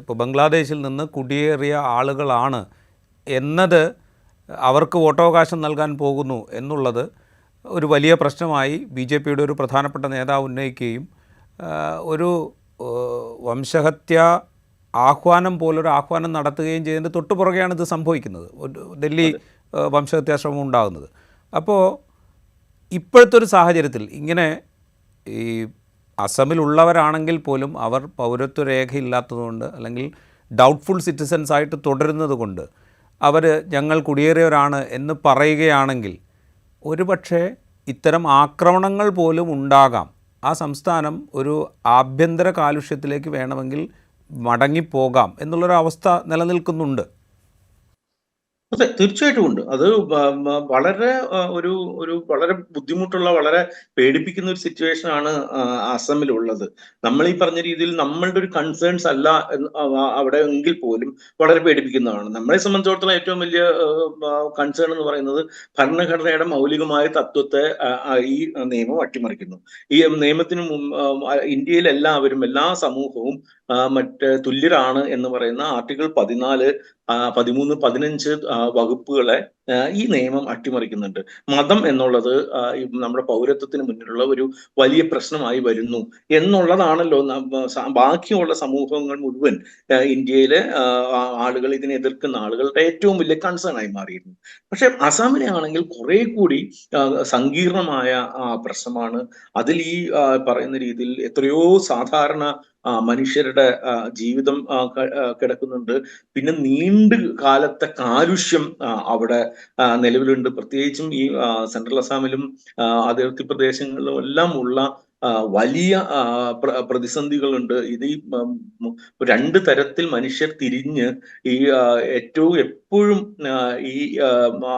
ഇപ്പോൾ ബംഗ്ലാദേശിൽ നിന്ന് കുടിയേറിയ ആളുകളാണ് എന്നത് അവർക്ക് വോട്ടവകാശം നൽകാൻ പോകുന്നു എന്നുള്ളത് ഒരു വലിയ പ്രശ്നമായി BJPയുടെ ഒരു പ്രധാനപ്പെട്ട നേതാവ് ഉന്നയിക്കുകയും ഒരു വംശഹത്യ ആഹ്വാനം പോലൊരു ആഹ്വാനം നടത്തുകയും ചെയ്തതിൻ്റെ തൊട്ടുപുറകെയാണ് ഇത് സംഭവിക്കുന്നത്, ഡൽഹി വംശഹത്യാശ്രമം ഉണ്ടാകുന്നത്. അപ്പോൾ ഇപ്പോഴത്തെ ഒരു സാഹചര്യത്തിൽ ഇങ്ങനെ ഈ അസമിലുള്ളവരാണെങ്കിൽ പോലും അവർ പൗരത്വ രേഖയില്ലാത്തതുകൊണ്ട് അല്ലെങ്കിൽ ഡൗട്ട്ഫുൾ സിറ്റിസൻസ് ആയിട്ട് തുടരുന്നത് കൊണ്ട് അവർ ഞങ്ങൾ കുടിയേറിയവരാണ് എന്ന് പറയുകയാണെങ്കിൽ ഒരുപക്ഷെ ഇത്തരം ആക്രമണങ്ങൾ പോലും ഉണ്ടാകാം. ആ സംസ്ഥാനം ഒരു ആഭ്യന്തര കാലുഷ്യത്തിലേക്ക് വേണമെങ്കിൽ മടങ്ങിപ്പോകാം എന്നുള്ളൊരവസ്ഥ നിലനിൽക്കുന്നുണ്ട്. അതെ, തീർച്ചയായിട്ടും ഉണ്ട്. അത് വളരെ ഒരു ഒരു വളരെ ബുദ്ധിമുട്ടുള്ള, വളരെ പേടിപ്പിക്കുന്ന ഒരു സിറ്റുവേഷൻ ആണ് അസമിലുള്ളത്. നമ്മൾ ഈ പറഞ്ഞ രീതിയിൽ നമ്മളുടെ ഒരു കൺസേൺസ് അല്ല അവിടെ എങ്കിൽ പോലും വളരെ പേടിപ്പിക്കുന്നതാണ്. നമ്മളെ സംബന്ധിച്ചിടത്തോളം ഏറ്റവും വലിയ കൺസേൺ എന്ന് പറയുന്നത് ഭരണഘടനയുടെ മൗലികമായ തത്വത്തെ ഈ നിയമം അട്ടിമറിക്കുന്നു. ഈ നിയമത്തിന് ഇന്ത്യയിൽ എല്ലാവരും, എല്ലാ സമൂഹവും തുല്യരാണ് എന്ന് പറയുന്ന ആർട്ടിക്കിൾ 14, 13, 15 വകുപ്പുകളെ ഈ നിയമം അട്ടിമറിക്കുന്നുണ്ട്. മതം എന്നുള്ളത് നമ്മുടെ പൗരത്വത്തിന് മുന്നിലുള്ള ഒരു വലിയ പ്രശ്നമായി വരുന്നു എന്നുള്ളതാണല്ലോ ബാക്കിയുള്ള സമൂഹങ്ങൾ മുഴുവൻ, ഇന്ത്യയിലെ ആളുകൾ, ഇതിനെ എതിർക്കുന്ന ആളുകളുടെ ഏറ്റവും വലിയ കൺസേൺ ആയി മാറിയിരുന്നു. പക്ഷെ അസാമിനെ ആണെങ്കിൽ കുറെ കൂടി സങ്കീർണമായ പ്രശ്നമാണ്. അതിൽ ഈ പറയുന്ന രീതിയിൽ എത്രയോ സാധാരണ മനുഷ്യരുടെ ജീവിതം കിടക്കുന്നുണ്ട്. പിന്നെ നീണ്ട കാലത്തെ കാലുഷ്യം അവിടെ നിലവിലുണ്ട്. പ്രത്യേകിച്ചും ഈ സെൻട്രൽ അസാമിലും അതിർത്തി പ്രദേശങ്ങളിലും എല്ലാം ഉള്ള വലിയ പ്രതിസന്ധികളുണ്ട്. ഇത് ഈ രണ്ട് തരത്തിൽ മനുഷ്യർ തിരിഞ്ഞ് ഈ എപ്പോഴും ഈ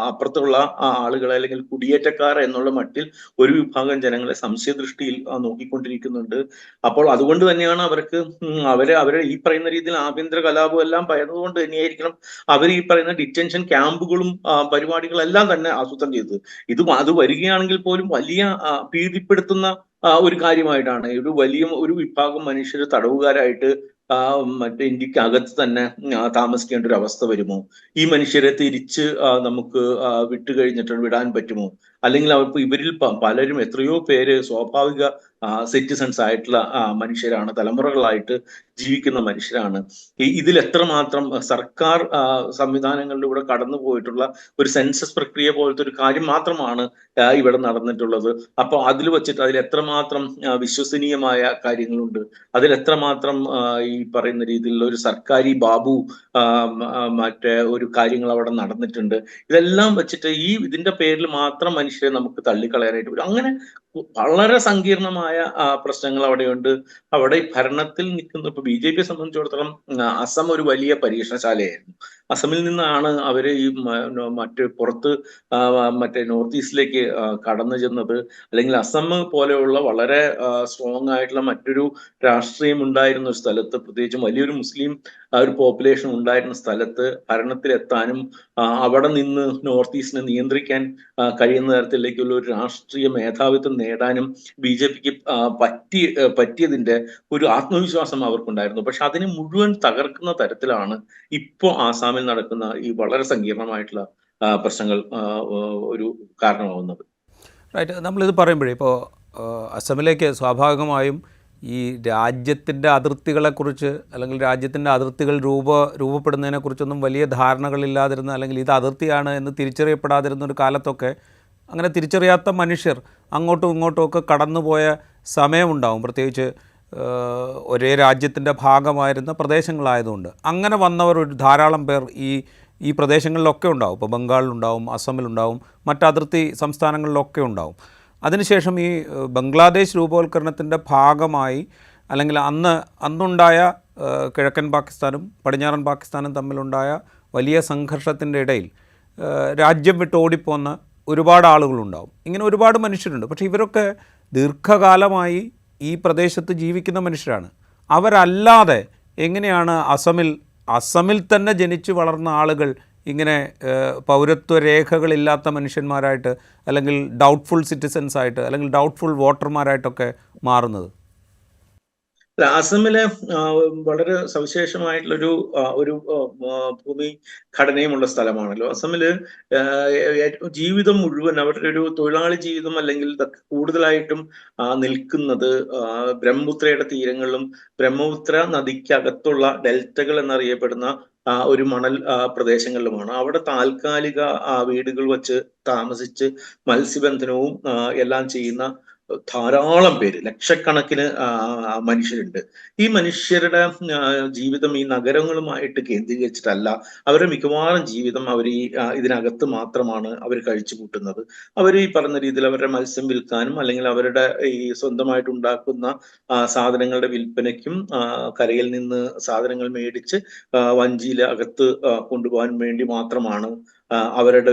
അപ്പുറത്തുള്ള ആളുകളെ അല്ലെങ്കിൽ കുടിയേറ്റക്കാർ എന്നുള്ള മട്ടിൽ ഒരു വിഭാഗം ജനങ്ങളെ സംശയദൃഷ്ടിയിൽ നോക്കിക്കൊണ്ടിരിക്കുന്നുണ്ട്. അപ്പോൾ അതുകൊണ്ട് തന്നെയാണ് അവരെ ഈ പറയുന്ന രീതിയിൽ ആഭ്യന്തര കലാപവും എല്ലാം പയർന്നുകൊണ്ട് തന്നെയായിരിക്കണം അവർ ഈ പറയുന്ന ഡിറ്റൻഷൻ ക്യാമ്പുകളും പരിപാടികളെല്ലാം തന്നെ ആസൂത്രണം ചെയ്തത്. അത് വരികയാണെങ്കിൽ പോലും വലിയ ഭീതിപ്പെടുത്തുന്ന ഒരു കാര്യമായിട്ടാണ്. ഒരു വിഭാഗം മനുഷ്യർ തടവുകാരായിട്ട് ഇന്ത്യക്ക് അകത്ത് തന്നെ താമസിക്കേണ്ട ഒരു അവസ്ഥ വരുമോ? ഈ മനുഷ്യരെ തിരിച്ച് നമുക്ക് വിടാൻ പറ്റുമോ? അല്ലെങ്കിൽ ഇവരിൽ പലരും, എത്രയോ പേര് സ്വാഭാവിക സിറ്റിസൺസ് ആയിട്ടുള്ള മനുഷ്യരാണ്, തലമുറകളായിട്ട് ജീവിക്കുന്ന മനുഷ്യരാണ്. ഇതിൽ എത്രമാത്രം സർക്കാർ സംവിധാനങ്ങളിലൂടെ കടന്നു പോയിട്ടുള്ള ഒരു സെൻസസ് പ്രക്രിയ പോലത്തെ ഒരു കാര്യം മാത്രമാണ് ഇവിടെ നടന്നിട്ടുള്ളത്. അപ്പൊ അതിൽ വെച്ചിട്ട് അതിൽ എത്രമാത്രം വിശ്വസനീയമായ കാര്യങ്ങളുണ്ട്, അതിൽ എത്രമാത്രം ഈ പറയുന്ന രീതിയിലുള്ള ഒരു സർക്കാരി ബാബു മറ്റേ ഒരു കാര്യങ്ങൾ അവിടെ നടന്നിട്ടുണ്ട്. ഇതെല്ലാം വെച്ചിട്ട് ഇതിന്റെ പേരിൽ മാത്രം മനുഷ്യരെ നമുക്ക് തള്ളിക്കളയാനായിട്ട് വരും. അങ്ങനെ വളരെ സങ്കീർണമായ പ്രശ്നങ്ങൾ അവിടെയുണ്ട്. അവിടെ ഭരണത്തിൽ നിൽക്കുന്ന ഇപ്പൊ BJP സംബന്ധിച്ചിടത്തോളം അസം ഒരു വലിയ പരീക്ഷണശാലയായിരുന്നു. അസമിൽ നിന്നാണ് അവര് ഈ പുറത്ത് നോർത്ത് ഈസ്റ്റിലേക്ക് കടന്നു ചെന്നത്. അല്ലെങ്കിൽ അസം പോലെയുള്ള വളരെ സ്ട്രോങ് ആയിട്ടുള്ള മറ്റൊരു രാഷ്ട്രീയം ഉണ്ടായിരുന്ന ഒരു സ്ഥലത്ത്, പ്രത്യേകിച്ചും വലിയൊരു മുസ്ലിം ഒരു പോപ്പുലേഷൻ ഉണ്ടായിരുന്ന സ്ഥലത്ത് ഭരണത്തിലെത്താനും അവിടെ നിന്ന് നോർത്ത് ഈസ്റ്റിനെ നിയന്ത്രിക്കാൻ കഴിയുന്ന തരത്തിലേക്കുള്ള ഒരു രാഷ്ട്രീയ മേധാവിത്വം നേടാനും BJPക്ക് പറ്റിയതിന്റെ ഒരു ആത്മവിശ്വാസം അവർക്കുണ്ടായിരുന്നു. പക്ഷെ അതിനെ മുഴുവൻ തകർക്കുന്ന തരത്തിലാണ് ഇപ്പോൾ ആസാമിൽ നടക്കുന്ന ഈ വളരെ സങ്കീർണമായിട്ടുള്ള പ്രശ്നങ്ങൾ ഒരു കാരണമാവുന്നത്. റൈറ്റ്. നമ്മളിത് പറയുമ്പോഴേ ഇപ്പോൾ അസമിലേക്ക് സ്വാഭാവികമായും ഈ രാജ്യത്തിൻ്റെ അതിർത്തികളെക്കുറിച്ച് അല്ലെങ്കിൽ രാജ്യത്തിൻ്റെ അതിർത്തികൾ രൂപപ്പെടുന്നതിനെക്കുറിച്ചൊന്നും വലിയ ധാരണകളില്ലാതിരുന്ന, അല്ലെങ്കിൽ ഇത് അതിർത്തിയാണ് എന്ന് തിരിച്ചറിയപ്പെടാതിരുന്ന ഒരു കാലത്തൊക്കെ അങ്ങനെ തിരിച്ചറിയാത്ത മനുഷ്യർ അങ്ങോട്ടും ഇങ്ങോട്ടും ഒക്കെ കടന്നുപോയ സമയമുണ്ടാവും, പ്രത്യേകിച്ച് ഒരേ രാജ്യത്തിൻ്റെ ഭാഗമായിരുന്ന പ്രദേശങ്ങളായതുകൊണ്ട്. അങ്ങനെ വന്നവർ ഒരു ധാരാളം പേർ ഈ പ്രദേശങ്ങളിലൊക്കെ ഉണ്ടാവും. ഇപ്പോൾ ബംഗാളിലുണ്ടാവും, അസമിലുണ്ടാവും, മറ്റ് അതിർത്തി സംസ്ഥാനങ്ങളിലൊക്കെ ഉണ്ടാവും. അതിനുശേഷം ഈ ബംഗ്ലാദേശ് രൂപവൽക്കരണത്തിൻ്റെ ഭാഗമായി, അല്ലെങ്കിൽ അന്നുണ്ടായ കിഴക്കൻ പാകിസ്ഥാനും പടിഞ്ഞാറൻ പാകിസ്ഥാനും തമ്മിലുണ്ടായ വലിയ സംഘർഷത്തിൻ്റെ ഇടയിൽ രാജ്യം വിട്ട് ഓടിപ്പോന്ന ഒരുപാട് ആളുകളുണ്ടാവും. ഇങ്ങനെ ഒരുപാട് മനുഷ്യരുണ്ട്. പക്ഷേ ഇവരൊക്കെ ദീർഘകാലമായി ഈ പ്രദേശത്ത് ജീവിക്കുന്ന മനുഷ്യരാണ്. അവരല്ലാതെ എങ്ങനെയാണ് അസമിൽ തന്നെ ജനിച്ചു വളർന്ന ആളുകൾ ഇങ്ങനെ പൗരത്വ രേഖകളില്ലാത്ത മനുഷ്യന്മാരായിട്ട്, അല്ലെങ്കിൽ ഡൗട്ട്ഫുൾ സിറ്റിസൻസ് ആയിട്ട്, അല്ലെങ്കിൽ ഡൗട്ട്ഫുൾ വോട്ടർമാരായിട്ടൊക്കെ മാറുന്നത്? അസമിലെ വളരെ സവിശേഷമായിട്ടുള്ളൊരു ഭൂമി ഘടനയുമുള്ള സ്ഥലമാണല്ലോ അസമില്. ജീവിതം മുഴുവൻ അവരുടെ ഒരു തൊഴിലാളി ജീവിതം അല്ലെങ്കിൽ കൂടുതലായിട്ടും നിൽക്കുന്നത് ബ്രഹ്മപുത്രയുടെ തീരങ്ങളിലും ബ്രഹ്മപുത്ര നദിക്കകത്തുള്ള ഡെൽറ്റകൾ എന്നറിയപ്പെടുന്ന ഒരു മണൽ പ്രദേശങ്ങളിലുമാണ്. അവിടെ താൽക്കാലിക വീടുകൾ വച്ച് താമസിച്ച് മത്സ്യബന്ധനവും എല്ലാം ചെയ്യുന്ന ധാരാളം പേര്, ലക്ഷക്കണക്കിന് മനുഷ്യരുണ്ട്. ഈ മനുഷ്യരുടെ ജീവിതം ഈ നഗരങ്ങളുമായിട്ട് കേന്ദ്രീകരിച്ചിട്ടല്ല. അവരുടെ മിക്കവാറും ജീവിതം അവർ ഇതിനകത്ത് മാത്രമാണ് അവർ കഴിച്ചു കൂട്ടുന്നത്. അവർ ഈ പറഞ്ഞ രീതിയിൽ അവരുടെ മത്സ്യം വിൽക്കാനും, അല്ലെങ്കിൽ അവരുടെ ഈ സ്വന്തമായിട്ട് ഉണ്ടാക്കുന്ന സാധനങ്ങളുടെ വിൽപ്പനയ്ക്കും, കരയിൽ നിന്ന് സാധനങ്ങൾ മേടിച്ച് വഞ്ചിയിൽ അകത്ത് കൊണ്ടുപോകാൻ വേണ്ടി മാത്രമാണ് അവരുടെ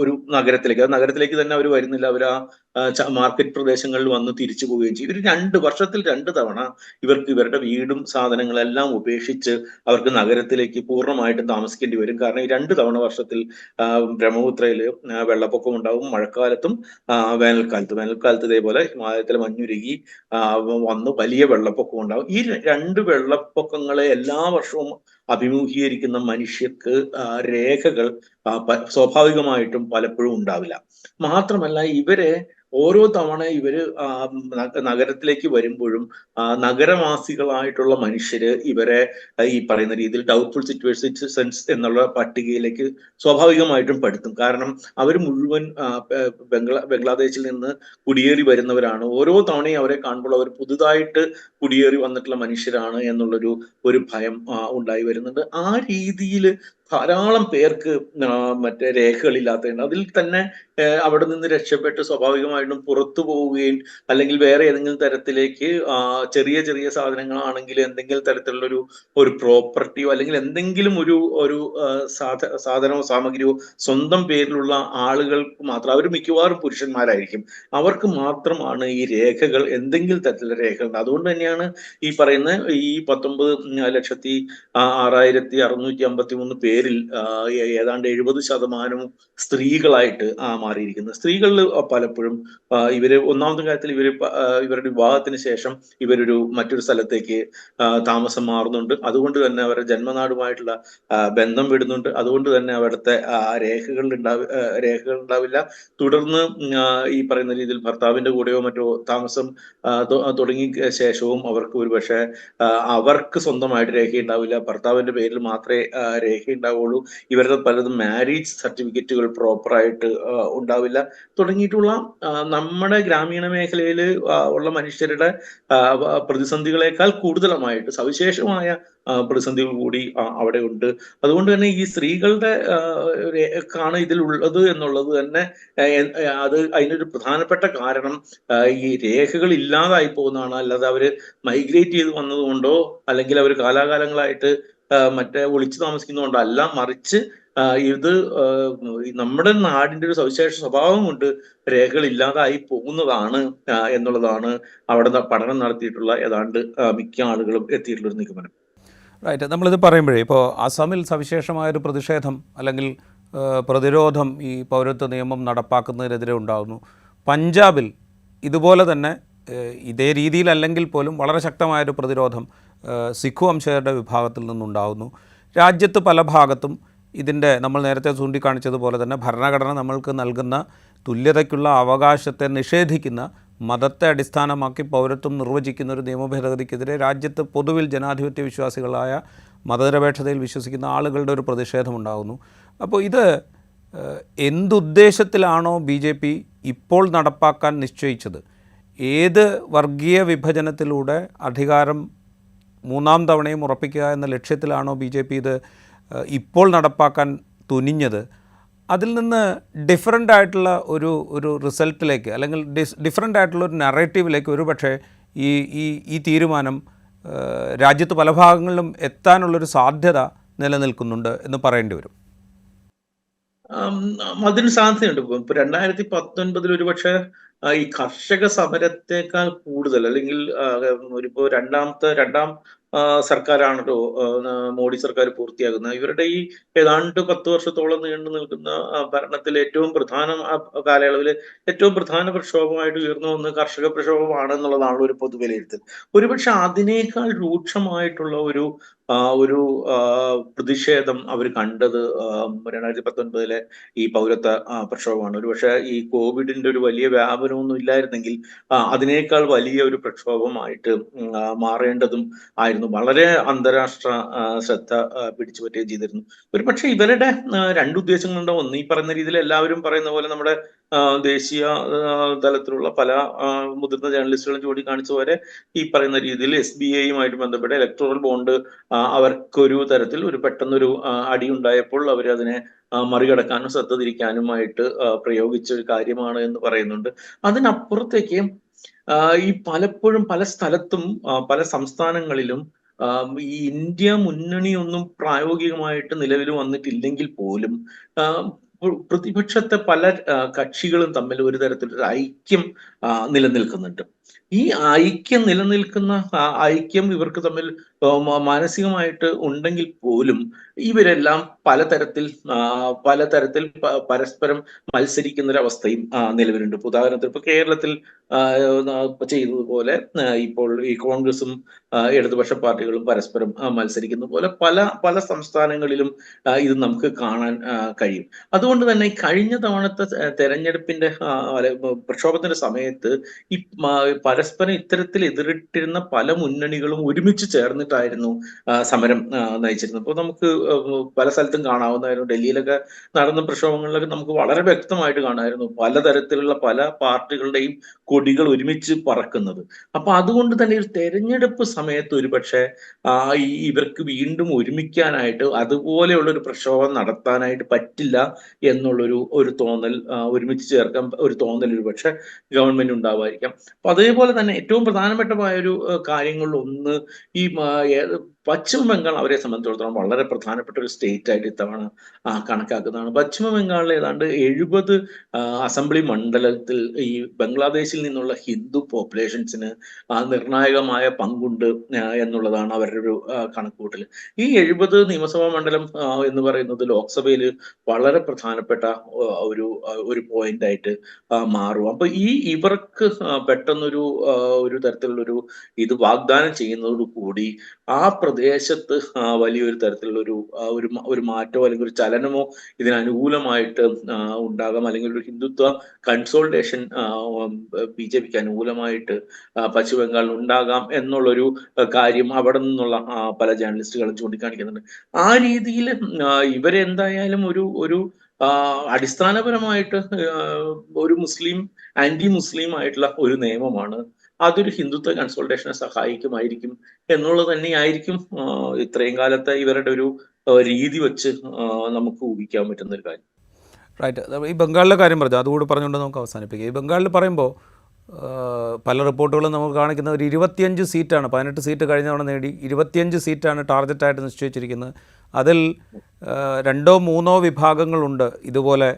ഒരു നഗരത്തിലേക്ക് തന്നെ അവർ വരുന്നില്ല. അവർ മാർക്കറ്റ് പ്രദേശങ്ങളിൽ വന്ന് തിരിച്ചു പോവുകയും ചെയ്യും. ഇവർ വർഷത്തിൽ 2 തവണ ഇവരുടെ വീടും സാധനങ്ങളെല്ലാം ഉപേക്ഷിച്ച് അവർക്ക് നഗരത്തിലേക്ക് പൂർണ്ണമായിട്ടും താമസിക്കേണ്ടി വരും. കാരണം ഈ 2 തവണ വർഷത്തിൽ ബ്രഹ്മപുത്രയിൽ വെള്ളപ്പൊക്കം ഉണ്ടാവും, മഴക്കാലത്തും വേനൽക്കാലത്ത് ഇതേപോലെ ഹിമാലയത്തിൽ മഞ്ഞുരുകി വന്ന് വലിയ വെള്ളപ്പൊക്കം ഉണ്ടാവും. ഈ 2 വെള്ളപ്പൊക്കങ്ങളെ എല്ലാ വർഷവും അഭിമുഖീകരിക്കുന്ന മനുഷ്യർക്ക് രേഖകൾ സ്വാഭാവികമായിട്ടും പലപ്പോഴും ഉണ്ടാവില്ല. മാത്രമല്ല ഇവരെ ഓരോ തവണ ഇവര് നഗരത്തിലേക്ക് വരുമ്പോഴും നഗരവാസികളായിട്ടുള്ള മനുഷ്യര് ഇവരെ ഈ പറയുന്ന രീതിയിൽ ഡൗട്ട്ഫുൾ സിറ്റുവേഷൻസ് എന്നുള്ള പട്ടികയിലേക്ക് സ്വാഭാവികമായിട്ടും പെടുത്തും. കാരണം അവർ മുഴുവൻ ബംഗ്ലാദേശിൽ നിന്ന് കുടിയേറി വരുന്നവരാണ്. ഓരോ തവണയും അവരെ കാണുമ്പോൾ അവർ പുതുതായിട്ട് കുടിയേറി വന്നിട്ടുള്ള മനുഷ്യരാണ് എന്നുള്ളൊരു ഭയം ഉണ്ടായി വരുന്നുണ്ട്. ആ രീതിയിൽ ധാരാളം പേർക്ക് മറ്റേ രേഖകളില്ലാത്തതുണ്ട്. അതിൽ തന്നെ അവിടെ നിന്ന് രക്ഷപ്പെട്ട് സ്വാഭാവികമായിട്ടും പുറത്തു പോവുകയും, അല്ലെങ്കിൽ വേറെ ഏതെങ്കിലും തരത്തിലേക്ക് ചെറിയ ചെറിയ സാധനങ്ങളാണെങ്കിൽ എന്തെങ്കിലും തരത്തിലുള്ള ഒരു പ്രോപ്പർട്ടിയോ, അല്ലെങ്കിൽ എന്തെങ്കിലും ഒരു സാധനമോ സാമഗ്രിയോ സ്വന്തം പേരിലുള്ള ആളുകൾക്ക് മാത്രം, അവർ മിക്കവാറും പുരുഷന്മാരായിരിക്കും, അവർക്ക് മാത്രമാണ് ഈ രേഖകൾ, എന്തെങ്കിലും തരത്തിലുള്ള രേഖകൾ. അതുകൊണ്ട് തന്നെയാണ് ഈ പറയുന്ന ഈ 19,06,653 പേരിൽ ഏതാണ്ട് 70% സ്ത്രീകളായിട്ട് മാറിയിരിക്കുന്നത്. സ്ത്രീകളിൽ പലപ്പോഴും ഇവര് ഒന്നാമത്തെ കാര്യത്തിൽ ഇവരുടെ വിവാഹത്തിന് ശേഷം മറ്റൊരു സ്ഥലത്തേക്ക് താമസം മാറുന്നുണ്ട്. അതുകൊണ്ട് തന്നെ അവരുടെ ജന്മനാടുമായിട്ടുള്ള ബന്ധം വിടുന്നുണ്ട്. അതുകൊണ്ട് തന്നെ അവിടുത്തെ രേഖകൾ ഉണ്ടാവില്ല. തുടർന്ന് ഈ പറയുന്ന രീതിയിൽ ഭർത്താവിന്റെ കൂടെയോ മറ്റോ താമസം തുടങ്ങിയ ശേഷവും അവർക്ക് ഒരുപക്ഷെ അവർക്ക് സ്വന്തമായിട്ട് രേഖയുണ്ടാവില്ല, ഭർത്താവിന്റെ പേരിൽ മാത്രമേ രേഖയുണ്ടാവുള്ളൂ. ഇവരുടെ പലതും മാരേജ് സർട്ടിഫിക്കറ്റുകൾ പ്രോപ്പറായിട്ട് ഉണ്ടാവില്ല. തുടങ്ങിയിട്ടുള്ള നമ്മുടെ ഗ്രാമീണ മേഖലയിൽ ഉള്ള മനുഷ്യരുടെ പ്രതിസന്ധികളെക്കാൾ കൂടുതലുമായിട്ട് സവിശേഷമായ പ്രതിസന്ധികൾ കൂടി അവിടെ ഉണ്ട്. അതുകൊണ്ട് തന്നെ ഈ സ്ത്രീകളുടെ ാണ് ഇതിൽ ഉള്ളത് എന്നുള്ളത് തന്നെ അതിനൊരു പ്രധാനപ്പെട്ട കാരണം ഈ രേഖകൾ ഇല്ലാതായി പോകുന്നതാണ്. അല്ലാതെ അവര് മൈഗ്രേറ്റ് ചെയ്ത് വന്നതുകൊണ്ടോ, അല്ലെങ്കിൽ അവർ കാലാകാലങ്ങളായിട്ട് ഒളിച്ചു താമസിക്കുന്നതുകൊണ്ടോ അല്ല, മറിച്ച് ഇത് നമ്മുടെ നാടിന്റെ ഒരു സവിശേഷ സ്വഭാവം കൊണ്ട് രേഖകൾ ഇല്ലാതായി പോകുന്നതാണ് എന്നുള്ളതാണ് അവിടെ പഠനം നടത്തിയിട്ടുള്ള ഏതാണ്ട് മിക്ക ആളുകളും എത്തിയിട്ടുള്ളൊരു നിഗമനം. റൈറ്റ്. നമ്മളിത് പറയുമ്പോഴേ ഇപ്പോൾ അസമിൽ സവിശേഷമായൊരു പ്രതിഷേധം അല്ലെങ്കിൽ പ്രതിരോധം ഈ പൗരത്വ നിയമം നടപ്പാക്കുന്നതിനെതിരെ ഉണ്ടാകുന്നു. പഞ്ചാബിൽ ഇതുപോലെ തന്നെ ഇതേ രീതിയിലല്ലെങ്കിൽ പോലും വളരെ ശക്തമായൊരു പ്രതിരോധം സിഖ് വംശജരുടെ വിഭാഗത്തിൽ നിന്നുണ്ടാകുന്നു. രാജ്യത്ത് പല ഭാഗത്തും ഇതിൻ്റെ നമ്മൾ നേരത്തെ ചൂണ്ടിക്കാണിച്ചതുപോലെ തന്നെ ഭരണഘടന നമ്മൾക്ക് നൽകുന്ന തുല്യതയ്ക്കുള്ള അവകാശത്തെ നിഷേധിക്കുന്ന മതത്തെ അടിസ്ഥാനമാക്കി പൗരത്വം നിർവചിക്കുന്ന ഒരു നിയമ ഭേദഗതിക്കെതിരെ രാജ്യത്ത് പൊതുവിൽ ജനാധിപത്യ വിശ്വാസികളായ മതനിരപേക്ഷതയിൽ വിശ്വസിക്കുന്ന ആളുകളുടെ ഒരു പ്രതിഷേധമുണ്ടാകുന്നു. അപ്പോൾ ഇത് എന്തുദ്ദേശത്തിലാണോ BJP ഇപ്പോൾ നടപ്പാക്കാൻ നിശ്ചയിച്ചത്, ഏത് വർഗീയ വിഭജനത്തിലൂടെ അധികാരം മൂന്നാം തവണയും ഉറപ്പിക്കുക എന്ന ലക്ഷ്യത്തിലാണോ BJP ഇത് ഇപ്പോൾ നടപ്പാക്കാൻ തുനിഞ്ഞത്, അതിൽ നിന്ന് ഡിഫറൻ്റ് ആയിട്ടുള്ള ഒരു റിസൾട്ടിലേക്ക് അല്ലെങ്കിൽ ഡിഫറൻ്റ് ആയിട്ടുള്ള ഒരു നറേറ്റീവിലേക്ക് ഒരു പക്ഷേ ഈ തീരുമാനം രാജ്യത്ത് പല ഭാഗങ്ങളിലും എത്താനുള്ളൊരു സാധ്യത നിലനിൽക്കുന്നുണ്ട് എന്ന് പറയേണ്ടി വരും. അതിന് സാധ്യതയുണ്ട്. ഇപ്പൊ 2019 ഒരുപക്ഷെ ഈ കർഷക സമരത്തെക്കാൾ കൂടുതൽ അല്ലെങ്കിൽ ഒരിപ്പോ രണ്ടാം സർക്കാരാണല്ലോ മോഡി സർക്കാർ പൂർത്തിയാകുന്നത്. ഇവരുടെ ഈ ഏതാണ്ട് 10 വർഷത്തോളം നീണ്ടു നിൽക്കുന്ന ഭരണത്തിൽ കാലയളവിൽ ഏറ്റവും പ്രധാന പ്രക്ഷോഭമായിട്ട് ഉയർന്നു വന്ന കർഷക പ്രക്ഷോഭമാണ് എന്നുള്ളതാണ് ഒരു പൊതുവിലയിരുത്തൽ. ഒരുപക്ഷെ അതിനേക്കാൾ രൂക്ഷമായിട്ടുള്ള ഒരു പ്രതിഷേധം അവർ കണ്ടത് 2019 ഈ പൗരത്വ പ്രക്ഷോഭമാണ്. ഒരുപക്ഷെ ഈ കോവിഡിന്റെ ഒരു വലിയ വ്യാപനമൊന്നും ഇല്ലായിരുന്നെങ്കിൽ അതിനേക്കാൾ വലിയ ഒരു പ്രക്ഷോഭമായിട്ട് മാറേണ്ടതും ആയിരുന്നു. വളരെ അന്താരാഷ്ട്ര ശ്രദ്ധ പിടിച്ചുപറ്റുകയും ചെയ്തിരുന്നു. ഒരു പക്ഷെ ഇവരുടെ രണ്ട് ഉദ്ദേശങ്ങളുണ്ട്. ഒന്ന്, ഈ പറയുന്ന രീതിയിൽ എല്ലാവരും പറയുന്ന പോലെ നമ്മുടെ ദേശീയ തലത്തിലുള്ള പല മുതിർന്ന ജേർണലിസ്റ്റുകളും ചൂണ്ടിക്കാണിച്ച പോലെ ഈ പറയുന്ന രീതിയിൽ SBIയുമായിട്ട് ബന്ധപ്പെട്ട ഇലക്ട്രോറൽ ബോണ്ട് അവർക്കൊരു തരത്തിൽ ഒരു പെട്ടെന്നൊരു അടി ഉണ്ടായപ്പോൾ അവരതിനെ മറികടക്കാനും ശ്രദ്ധ തിരിക്കാനുമായിട്ട് പ്രയോഗിച്ച ഒരു കാര്യമാണ് എന്ന് പറയുന്നുണ്ട്. അതിനപ്പുറത്തേക്ക് ഈ പലപ്പോഴും പല സ്ഥലത്തും പല സംസ്ഥാനങ്ങളിലും ഈ ഇന്ത്യ മുന്നണിയൊന്നും പ്രായോഗികമായിട്ട് നിലവിൽ വന്നിട്ടില്ലെങ്കിൽ പോലും പ്രതിപക്ഷത്തെ പല കക്ഷികളും തമ്മിൽ ഒരു തരത്തിലൊരു ഐക്യം നിലനിൽക്കുന്നുണ്ട്. ഈ ഐക്യം ഐക്യം ഇവർക്ക് തമ്മിൽ മാനസികമായിട്ട് ഉണ്ടെങ്കിൽ പോലും ഇവരെല്ലാം പലതരത്തിൽ പരസ്പരം മത്സരിക്കുന്ന ഒരു അവസ്ഥയും നിലവിലുണ്ട്. ഉദാഹരണത്തിന് ഇപ്പൊ കേരളത്തിൽ ചെയ്തതുപോലെ ഇപ്പോൾ ഈ കോൺഗ്രസും ഇടതുപക്ഷ പാർട്ടികളും പരസ്പരം മത്സരിക്കുന്ന പോലെ പല സംസ്ഥാനങ്ങളിലും ഇത് നമുക്ക് കാണാൻ കഴിയും. അതുകൊണ്ട് തന്നെ കഴിഞ്ഞ തവണത്തെ തെരഞ്ഞെടുപ്പിന്റെ പ്രക്ഷോഭത്തിന്റെ സമയത്ത് ഈ പരസ്പരം ഇത്തരത്തിൽ എതിരിട്ടിരുന്ന പല മുന്നണികളും ഒരുമിച്ച് ചേർന്നിട്ടായിരുന്നു സമരം നയിച്ചിരുന്നത്. അപ്പോൾ നമുക്ക് പല സ്ഥലത്തും കാണാവുന്നതായിരുന്നു. ഡൽഹിയിലൊക്കെ നടന്ന പ്രക്ഷോഭങ്ങളിലൊക്കെ നമുക്ക് വളരെ വ്യക്തമായിട്ട് കാണാമായിരുന്നു പലതരത്തിലുള്ള പല പാർട്ടികളുടെയും കൊടികൾ ഒരുമിച്ച് പറക്കുന്നത്. അപ്പൊ അതുകൊണ്ട് തന്നെ ഒരു തെരഞ്ഞെടുപ്പ് സമയത്ത് ഒരുപക്ഷെ ഇവർക്ക് വീണ്ടും ഒരുമിക്കാനായിട്ട് അതുപോലെയുള്ള ഒരു പ്രക്ഷോഭം നടത്താനായിട്ട് പറ്റില്ല എന്നുള്ളൊരു തോന്നൽ, ഒരുമിച്ച് ചേർക്കാൻ ഒരു തോന്നൽ ഒരുപക്ഷെ ഗവൺമെന്റ് ഉണ്ടാവുമായിരിക്കാം. അപ്പൊ അതേപോലെ തന്നെ ഏറ്റവും പ്രധാനപ്പെട്ടമായ ഒരു കാര്യങ്ങളിൽ ഒന്ന് ഈ പശ്ചിമ ബംഗാൾ അവരെ സംബന്ധിച്ചിടത്തോളം വളരെ പ്രധാനപ്പെട്ട ഒരു സ്റ്റേറ്റ് ആയിട്ട് ഇത്തവണ കണക്കാക്കുന്നതാണ്. പശ്ചിമ ബംഗാളിൽ ഏതാണ്ട് 70 അസംബ്ലി മണ്ഡലത്തിൽ ഈ ബംഗ്ലാദേശിൽ നിന്നുള്ള ഹിന്ദു പോപ്പുലേഷൻസിന് നിർണായകമായ പങ്കുണ്ട് എന്നുള്ളതാണ് അവരുടെ ഒരു കണക്കുകൂട്ടൽ. ഈ 70 നിയമസഭാ മണ്ഡലം എന്ന് പറയുന്നത് ലോക്സഭയിൽ വളരെ പ്രധാനപ്പെട്ട ഒരു പോയിന്റ് ആയിട്ട് മാറും. അപ്പൊ ഇവർക്ക് പെട്ടെന്നൊരു തരത്തിലുള്ളൊരു ഇത് വാഗ്ദാനം ചെയ്യുന്നതോടുകൂടി ആ പ്രദേശത്ത് വലിയൊരു തരത്തിലുള്ള ഒരു മാറ്റമോ അല്ലെങ്കിൽ ഒരു ചലനമോ ഇതിനനുകൂലമായിട്ട് ഉണ്ടാകാം. അല്ലെങ്കിൽ ഒരു ഹിന്ദുത്വ കൺസോൾട്ടേഷൻ BJPക്ക് അനുകൂലമായിട്ട് പശ്ചിമ ബംഗാളിൽ ഉണ്ടാകാം എന്നുള്ളൊരു കാര്യം അവിടെ നിന്നുള്ള പല ജേർണലിസ്റ്റുകളും ചൂണ്ടിക്കാണിക്കുന്നുണ്ട്. ആ രീതിയിൽ ഇവരെന്തായാലും ഒരു അടിസ്ഥാനപരമായിട്ട് ഒരു ആന്റി മുസ്ലിം ആയിട്ടുള്ള ഒരു നിയമമാണ്. അതൊരു ഹിന്ദുത്വ കൺസൾട്ടേഷനെ സഹായിക്കുമായിരിക്കും എന്നുള്ളത് തന്നെയായിരിക്കും ഇത്രയും കാലത്തെ ഇവരുടെ ഒരു രീതി വെച്ച് നമുക്ക് ഊഹിക്കാൻ പറ്റുന്ന ഒരു കാര്യം. റൈറ്റ്. ഈ ബംഗാളിലെ കാര്യം പറഞ്ഞു, അതുകൂടി പറഞ്ഞുകൊണ്ട് നമുക്ക് അവസാനിപ്പിക്കാം. ഈ ബംഗാളിൽ പറയുമ്പോൾ പല റിപ്പോർട്ടുകളും നമുക്ക് കാണിക്കുന്ന ഒരു 25 സീറ്റാണ്, 18 സീറ്റ് കഴിഞ്ഞ തവണ നേടി 25 സീറ്റാണ് ടാർഗറ്റായിട്ട് നിശ്ചയിച്ചിരിക്കുന്നത്. അതിൽ 2-3 വിഭാഗങ്ങളുണ്ട് ഇതുപോലെ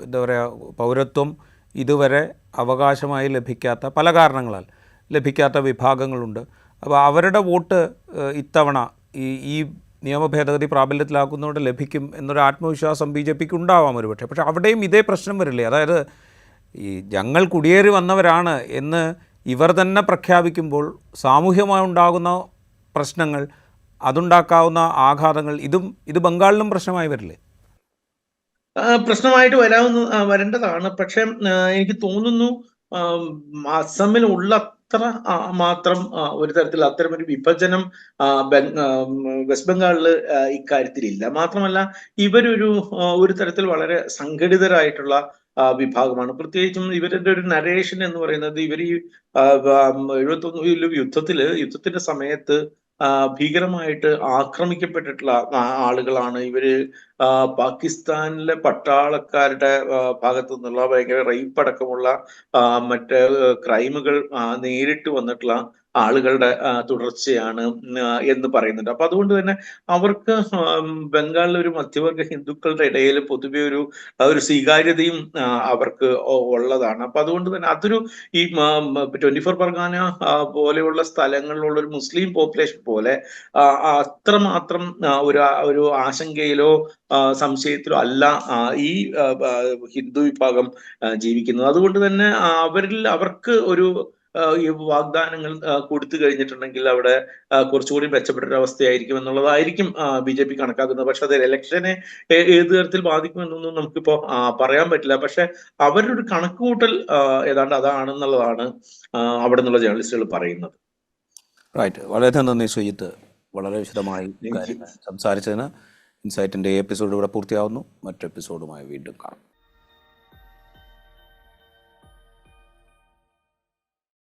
എന്താ പറയുക, പൗരത്വം ഇതുവരെ അവകാശമായി ലഭിക്കാത്ത, പല കാരണങ്ങളാൽ ലഭിക്കാത്ത വിഭാഗങ്ങളുണ്ട്. അപ്പോൾ അവരുടെ വോട്ട് ഇത്തവണ ഈ നിയമ ഭേദഗതി പ്രാബല്യത്തിലാക്കുന്നതോടെ ലഭിക്കും എന്നൊരു ആത്മവിശ്വാസം BJPക്ക് ഉണ്ടാവാം ഒരുപക്ഷെ. പക്ഷേ അവിടെയും ഇതേ പ്രശ്നം വരില്ലേ? അതായത് ഈ ഞങ്ങൾ കുടിയേറി വന്നവരാണ് എന്ന് ഇവർ തന്നെ പ്രഖ്യാപിക്കുമ്പോൾ സാമൂഹ്യമായി ഉണ്ടാകുന്ന പ്രശ്നങ്ങൾ അതുണ്ടാക്കാവുന്ന ആഘാതങ്ങൾ ഇത് ബംഗാളിലും പ്രശ്നമായി വരില്ലേ? പ്രശ്നമായിട്ട് വരേണ്ടതാണ്. പക്ഷെ എനിക്ക് തോന്നുന്നു ആം, അസമിൽ ഉള്ളത്ര മാത്രം ഒരു തരത്തിൽ അത്തരമൊരു വിഭജനം വെസ്റ്റ് ബംഗാളിൽ ഇക്കാര്യത്തിലില്ല. മാത്രമല്ല ഇവരൊരു ഒരു തരത്തിൽ വളരെ സംഘടിതരായിട്ടുള്ള വിഭാഗമാണ്. പ്രത്യേകിച്ചും ഇവരുടെ ഒരു നരേഷൻ എന്ന് പറയുന്നത് ഇവർ ഈ 71 യുദ്ധത്തിന്റെ സമയത്ത് ഭീകരമായിട്ട് ആക്രമിക്കപ്പെട്ടിട്ടുള്ള ആളുകളാണ് ഇവര്. പാകിസ്ഥാനിലെ പട്ടാളക്കാരുടെ ഭാഗത്തു നിന്നുള്ള ഭയങ്കര റേപ്പ് അടക്കമുള്ള മറ്റ് ക്രൈമുകൾ നേരിട്ട് വന്നിട്ടുള്ള ആളുകളുടെ തുടർച്ചയാണ് എന്ന് പറയുന്നുണ്ട്. അപ്പൊ അതുകൊണ്ട് തന്നെ അവർക്ക് ബംഗാളിലെ ഒരു മധ്യവർഗ ഹിന്ദുക്കളുടെ ഇടയിൽ പൊതുവെ ഒരു സ്വീകാര്യതയും അവർക്ക് ഉള്ളതാണ്. അപ്പൊ അതുകൊണ്ട് തന്നെ അതൊരു ഈ 24 പർഗാന പോലെയുള്ള സ്ഥലങ്ങളിലുള്ള ഒരു മുസ്ലിം പോപ്പുലേഷൻ പോലെ അത്രമാത്രം ഒരു ആശങ്കയിലോ സംശയത്തിലോ അല്ല ഈ ഹിന്ദു വിഭാഗം ജീവിക്കുന്നത്. അതുകൊണ്ട് തന്നെ അവർക്ക് ഒരു ഈ വാഗ്ദാനങ്ങൾ കൊടുത്തു കഴിഞ്ഞിട്ടുണ്ടെങ്കിൽ അവിടെ കുറച്ചുകൂടി മെച്ചപ്പെട്ടൊരവസ്ഥയായിരിക്കും എന്നുള്ളതായിരിക്കും BJP കണക്കാക്കുന്നത്. പക്ഷെ അത് ഇലക്ഷനെ ഏത് തരത്തിൽ ബാധിക്കുമെന്നൊന്നും നമുക്കിപ്പോ പറയാൻ പറ്റില്ല. പക്ഷെ അവരുടെ ഒരു കണക്കുകൂട്ടൽ ഏതാണ്ട് അതാണെന്നുള്ളതാണ് അവിടെ നിന്നുള്ള ജേർണലിസ്റ്റുകൾ പറയുന്നത്. റൈറ്റ്. വളരെയധികം നന്ദി ശ്രീജിത്ത്, വളരെ വിശദമായി കാര്യങ്ങൾ സംസാരിച്ചതിന്. ഇൻസൈറ്റിൻ്റെ എപ്പിസോഡ് ഇവിടെ പൂർത്തിയാവുന്നു. മറ്റു എപ്പിസോഡുമായി വീണ്ടും കാണാം.